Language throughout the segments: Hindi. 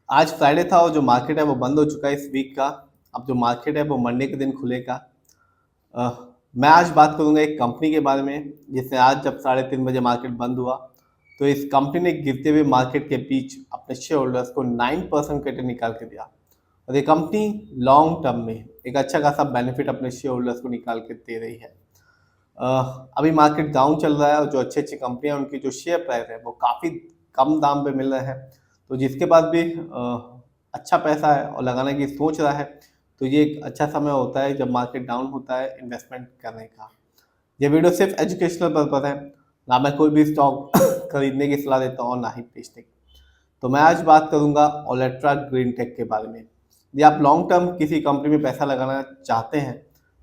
आज फ्राइडे था और जो मार्केट है वो बंद हो चुका है इस वीक का। अब जो मार्केट है वो मंडे के दिन खुलेगा। अ, मैं आज बात करूंगा एक कंपनी के बारे में जिसने आज जब 3:30 बजे मार्केट बंद हुआ तो इस कंपनी ने गिरते हुए मार्केट के बीच अपने शेयर होल्डर्स को 9% का रिटर्न निकाल के दिया। और ये कंपनी लॉन्ग टर्म में एक अच्छा खासा बेनिफिट अपने शेयर होल्डर्स को निकाल के दे रही है। अभी मार्केट डाउन चल रहा है और जो अच्छी अच्छी कंपनियां उनकी जो शेयर प्राइस है वो काफ़ी कम दाम पे मिल रहे हैं। तो जिसके पास भी अच्छा पैसा है और लगाने की सोच रहा है तो ये एक अच्छा समय होता है जब मार्केट डाउन होता है इन्वेस्टमेंट करने का। ये वीडियो सिर्फ एजुकेशनल पर्पज है, ना मैं कोई भी स्टॉक खरीदने की सलाह देता हूँ और ना ही बेचने की। तो मैं आज बात करूंगा ओलेट्रा ग्रीन टेक के बारे में। यदि आप लॉन्ग टर्म किसी कंपनी में पैसा लगाना चाहते हैं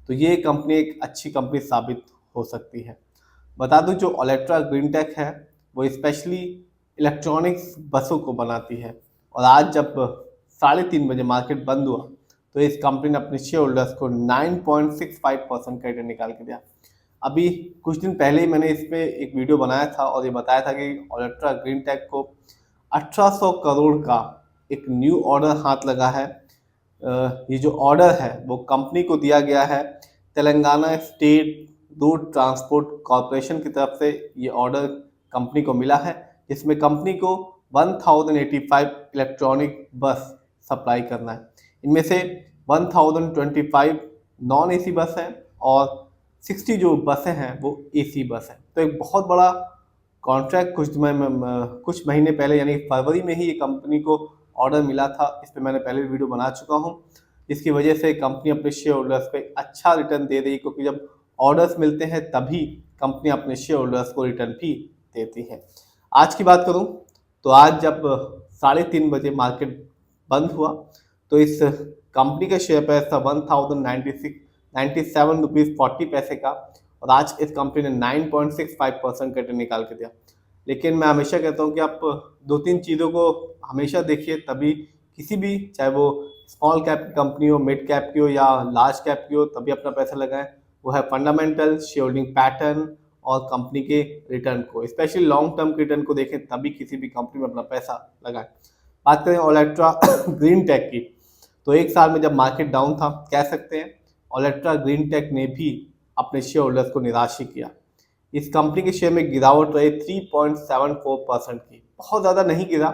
तो ये कंपनी एक अच्छी कंपनी साबित हो सकती है। बता दूं जो ओलेट्रा ग्रीन टेक है वो स्पेशली इलेक्ट्रॉनिक्स बसों को बनाती है। और आज जब 3:30 बजे मार्केट बंद हुआ तो इस कंपनी ने अपने शेयर होल्डर्स को 9.65% का रिटर्न निकाल के दिया। अभी कुछ दिन पहले ही मैंने इस पे एक वीडियो बनाया था और ये बताया था कि ओलेट्रा ग्रीन टेक को 1800 करोड़ का एक न्यू ऑर्डर हाथ लगा है। ये जो ऑर्डर है वो कंपनी को दिया गया है Telangana state road transport corporation की तरफ से। ये ऑर्डर कंपनी को मिला है जिसमें कंपनी को 1085 इलेक्ट्रॉनिक बस सप्लाई करना है। इनमें से 1025 नॉन एसी बस हैं और 60 जो बसें हैं वो एसी बस हैं। तो एक बहुत बड़ा कॉन्ट्रैक्ट कुछ महीने पहले यानी फरवरी में ही ये कंपनी को ऑर्डर मिला था। इस पर मैंने पहले भी वीडियो बना चुका हूँ। इसकी वजह से कंपनी अपने शेयर होल्डर्स को एक अच्छा रिटर्न दे रही, क्योंकि जब ऑर्डर्स मिलते हैं तभी कंपनी अपने शेयर होल्डर्स को रिटर्न भी देती है। आज की बात करूं तो आज जब 3:30 बजे मार्केट बंद हुआ तो इस कंपनी का शेयर प्राइस था 1096 97 रुपीज़ 40 पैसे का। और आज इस कंपनी ने 9.65% का रिटर्न निकाल के दिया। लेकिन मैं हमेशा कहता हूँ कि आप दो तीन चीज़ों को हमेशा देखिए, तभी किसी भी, चाहे वो स्मॉल कैप की कंपनी हो, मिड कैप की हो या लार्ज कैप की हो, तभी अपना पैसा लगाएं। वो है फंडामेंटल, शेयर होल्डिंग पैटर्न और कंपनी के रिटर्न को, स्पेशली लॉन्ग टर्म के रिटर्न को देखें तभी किसी भी कंपनी में अपना पैसा लगाएं। बात करें ओलेट्रा ग्रीन टेक की तो एक साल में जब मार्केट डाउन था कह सकते हैं ओलेट्रा ग्रीन टेक ने भी अपने शेयर होल्डर्स को निराश ही किया। इस कंपनी के शेयर में गिरावट रही 3.74% की। बहुत ज़्यादा नहीं गिरा,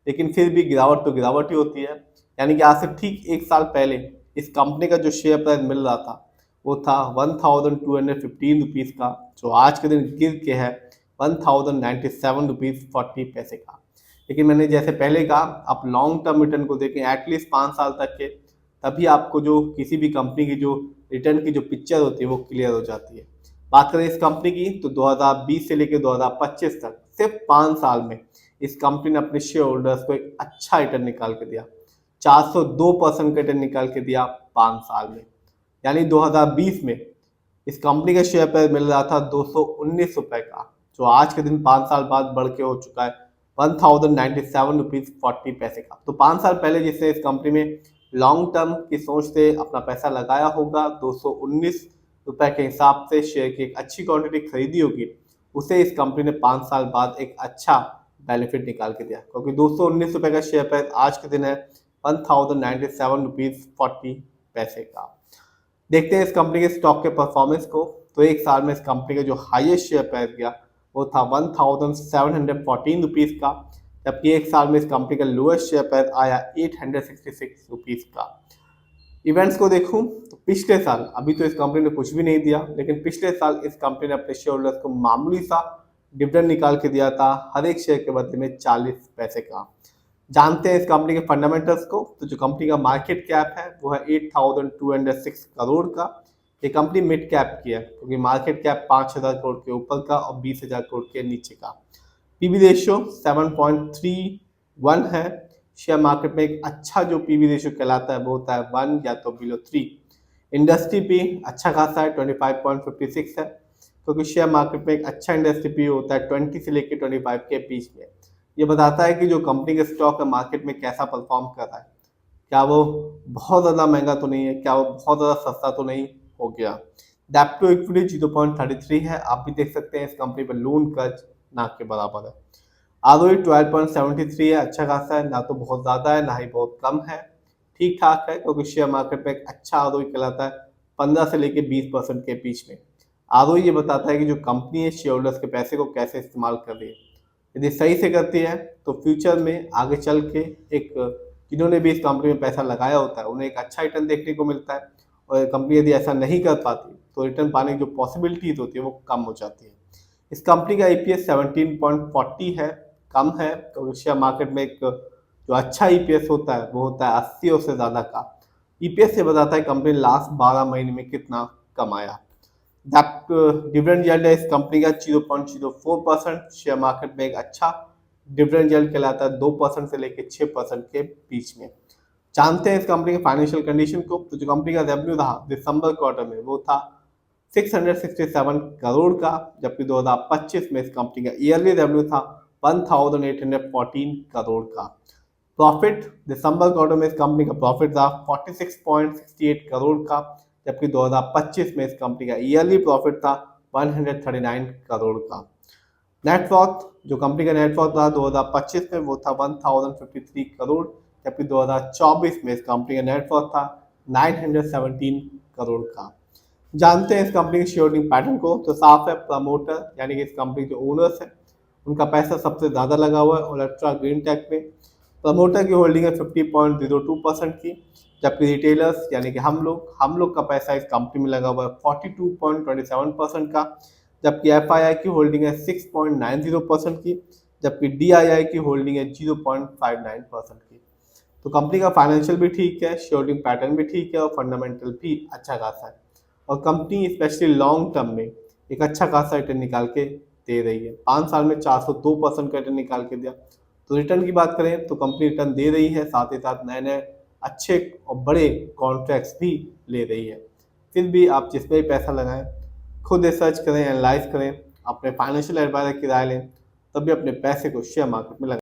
लेकिन फिर भी गिरावट तो गिरावट ही होती है। यानी कि आज से ठीक एक साल पहले इस कंपनी का जो शेयर प्राइस मिल रहा था वो था 1215 रुपीज़ का, जो आज के दिन गिर के है 1097 रुपीज़ 40 पैसे का। लेकिन मैंने जैसे पहले कहा, आप लॉन्ग टर्म रिटर्न को देखें एटलीस्ट 5 साल तक के, तभी आपको जो किसी भी कंपनी की जो रिटर्न की जो पिक्चर होती है वो क्लियर हो जाती है। बात करें इस कंपनी की तो 2020 से लेकर 2025 तक सिर्फ 5 साल में इस कंपनी ने अपने शेयर होल्डर्स को एक अच्छा रिटर्न निकाल के दिया। 402% का रिटर्न निकाल के दिया 5 साल में। यानी 2020 में इस कंपनी का शेयर प्राइस मिल रहा था 219 रुपए का, जो आज के दिन 5 साल बाद बढ़ के हो चुका है 1097 रुपीज़ 40 पैसे का। तो 5 साल पहले जिसने इस कंपनी में लॉन्ग टर्म की सोच से अपना पैसा लगाया होगा, 219 रुपए के हिसाब से शेयर की एक अच्छी क्वांटिटी खरीदी होगी, उसे इस कंपनी ने 5 साल बाद एक अच्छा बेनिफिट निकाल के दिया। क्योंकि 219 रुपए का शेयर प्राइस आज के दिन है 1097 रुपीज़ 40 पैसे का। देखते हैं इस कंपनी के स्टॉक के परफॉर्मेंस को। तो एक साल में इस कंपनी का जो हाईएस्ट शेयर प्राइस गया वो था 1714 रुपीज़ का, जबकि एक साल में इस कंपनी का लोएस्ट शेयर प्राइस आया 866 रुपीज़ का। इवेंट्स को देखूं तो पिछले साल, अभी तो इस कंपनी ने कुछ भी नहीं दिया, लेकिन पिछले साल इस कंपनी ने अपने शेयर होल्डर्स को मामूली सा डिविडेंड निकाल के दिया था, हर एक शेयर के बदले में 40 पैसे का। जानते हैं इस कंपनी के फंडामेंटल्स को। तो जो कंपनी का मार्केट कैप है वो है 8206 करोड़ का। ये कंपनी मिड कैप की है क्योंकि मार्केट कैप 5000 करोड़ के ऊपर का और 20,000 करोड़ के नीचे का। पीवी रेशियो 7.31 है। शेयर मार्केट में एक अच्छा जो पीवी रेशियो कहलाता है वो होता है 1 या तो बिलो 3। इंडस्ट्री पी अच्छा खासा है 25.56 है, क्योंकि शेयर मार्केट में एक अच्छा इंडस्ट्री पी होता है 20 से लेकर 25 के बीच में। ये बताता है कि जो कंपनी का स्टॉक है मार्केट में कैसा परफॉर्म कर रहा है, क्या वो बहुत ज़्यादा महंगा तो नहीं है, क्या वो बहुत ज़्यादा सस्ता तो नहीं हो गया। डेप्ट टू इक्विटी 0.33 है। आप भी देख सकते हैं इस कंपनी पर लोन कर्ज ना के बराबर है। ROE 12.73 है, अच्छा खासा है, ना तो बहुत ज़्यादा है ना ही बहुत कम है, ठीक ठाक है, क्योंकि शेयर मार्केट में एक अच्छा ROE कहलाता है 15 से लेके 20% के बीच में। ROE ये बताता है कि जो कंपनी है शेयर होल्डर्स के पैसे को कैसे इस्तेमाल कर रही है। यदि सही से करती है तो फ्यूचर में आगे चल के एक जिन्होंने भी इस कंपनी में पैसा लगाया होता है उन्हें एक अच्छा रिटर्न देखने को मिलता है, और कंपनी यदि ऐसा नहीं कर पाती तो रिटर्न पाने की जो पॉसिबिलिटीज होती है वो कम हो जाती है। इस कंपनी का ईपीएस 17.40 है, कम है, तो शेयर मार्केट में एक जो अच्छा ईपीएस होता है वो होता है 80 और से ज़्यादा का। ईपीएस से बताता है कंपनी ने लास्ट 12 महीने में कितना कमाया। दैट डिविडेंड यील्ड है इस कंपनी का 0.04%, शेयर मार्केट में एक अच्छा डिविडेंड यील्ड कहलाता है 2% से लेकर 6% के बीच में। जानते हैं इस कंपनी के फाइनेंशियल कंडीशन को, तो जो कंपनी का रेवेन्यू था दिसंबर क्वार्टर में वो था 667 करोड़ का, जबकि 2025 में इस कंपनी का ईयरली रेवेन्यू था 1814 करोड़ का। प्रॉफिट दिसंबर क्वार्टर में इस कंपनी का प्रॉफिट था 46.68 करोड़ का, जबकि 2025 में इस कंपनी का ईयरली प्रॉफिट था 139 करोड़ का। नेटवर्थ जो कंपनी का नेटवर्थ था 2025 में वो था 1053 करोड़, जबकि 2024 में इस कंपनी का नेटवर्थ था 917 करोड़ का। जानते हैं इस कंपनी के शेयर होल्डिंग पैटर्न को, तो साफ है प्रमोटर यानी कि इस कंपनी के ओनर्स हैं उनका पैसा सबसे ज़्यादा लगा हुआ है इलेक्ट्रा ग्रीन टेक में। प्रमोटर की होल्डिंग है 50.02% की, जबकि रिटेलर्स यानी कि हम लोग का पैसा इस कंपनी में लगा हुआ है 42.27% का, जबकि एफआईआई की होल्डिंग है 6.90% की, जबकि डीआईआई की होल्डिंग है 0.59% की। तो कंपनी का फाइनेंशियल भी ठीक है, शेयर होल्डिंग पैटर्न भी ठीक है और फंडामेंटल भी अच्छा खासा है, और कंपनी स्पेशली लॉन्ग टर्म में एक अच्छा खासा रिटर्न निकाल के दे रही है। 5 साल में 402% का रिटर्न निकाल के दिया। तो रिटर्न की बात करें तो कंपनी रिटर्न दे रही है, साथ ही साथ नए नए अच्छे और बड़े कॉन्ट्रैक्ट्स भी ले रही है। फिर भी आप जिसमें भी पैसा लगाएं खुद रिसर्च करें, एनालाइज करें, अपने फाइनेंशियल एडवाइजर की राय लें, तभी अपने पैसे को शेयर मार्केट में लगाएं।